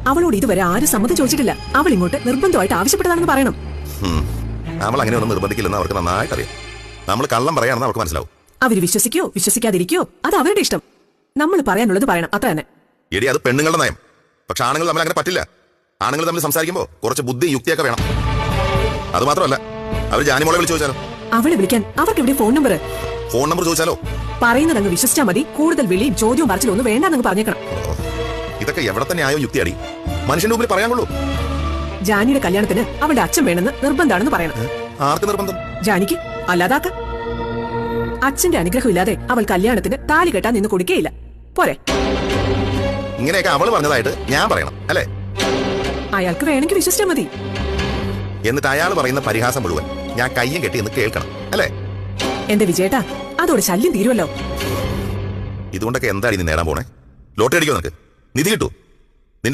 അവളോട് ഇതുവരെ ആരും സമ്മതം ചോദിച്ചിട്ടില്ല. അവൾ ഇങ്ങോട്ട് നിർബന്ധമായിട്ട് ആവശ്യപ്പെട്ടതാണെന്ന് പറയണം. അവൾ അങ്ങനെ ഒന്നും നിർബന്ധിക്കില്ലെന്ന് അവർക്ക് നന്നായിട്ട് അറിയാം. നമ്മൾ കള്ളം പറയാണെന്ന് അവർക്ക് മനസ്സിലാവും. അവര് വിശ്വസിക്കോ വിശ്വസിക്കാതിരിക്കോ അത് അവരുടെ ഇഷ്ടം. നമ്മൾ പറയാനുള്ളത് പറയണം, അത്ര തന്നെ. എടി, അത് പെണ്ണുങ്ങളുടെ നയം. പക്ഷെ ആണുങ്ങൾ തമ്മിൽ അങ്ങനെ പറ്റില്ല. ആണുങ്ങൾ തമ്മിൽ സംസാരിക്കുമ്പോൾ കുറച്ച് ബുദ്ധി യുക്തിയൊക്കെ വേണം. അത് മാത്രമല്ല, അവർ ജാനിമോളെ വിളിച്ചു ചോദിച്ചാലോ? അവളെ വിളിക്കാൻ അവർക്ക് ഇവിടെ ഫോൺ നമ്പർ ചോദിച്ചാലോ? പറയുന്നത് അങ്ങ് വിശ്വസിച്ചാൽ മതി. കൂടുതൽ വിളിയും ചോദ്യവും പറച്ചിലും ഒന്നും വേണ്ടെന്ന് പറഞ്ഞേക്കണം. ഇതൊക്കെ എവിടെ തന്നെ ആയോ യുക്തിയടി? മനുഷ്യന്റെ മുമ്പിൽ പറയാൻ കൊള്ളൂ. ജാനിയുടെ കല്യാണത്തിന് അവളുടെ അച്ഛൻ വേണമെന്ന് നിർബന്ധാണെന്ന് പറയണം. ആർക്ക് നിർബന്ധം? ജാനിക്ക്, അല്ലാതാക്ക. അച്ഛന്റെ അനുഗ്രഹം ഇല്ലാതെ അവൾ കല്യാണത്തിന് താലി കെട്ടാൻ നിന്ന് കൊടുക്കേയില്ല. പോരെ? ഇങ്ങനെയൊക്കെ അവള് പറഞ്ഞതായിട്ട് ഞാൻ പറയണം അല്ലേ? അയാൾക്ക് വേണമെങ്കിൽ വിശ്വസിച്ചാൽ മതി. എന്നിട്ട് അയാൾ പറയുന്ന പരിഹാസം മുഴുവൻ ഞാൻ കയ്യും കെട്ടി എന്ന് കേൾക്കണം അല്ലേ? എന്റെ വിജയേട്ടാ, അതോടെ ശല്യം തീരുമല്ലോ. ഇതുകൊണ്ടൊക്കെ എന്താടി നീ നേടാൻ പോണേ? ലോട്ടറി അടിക്കോ? നിനക്ക് നിധി കിട്ടൂ?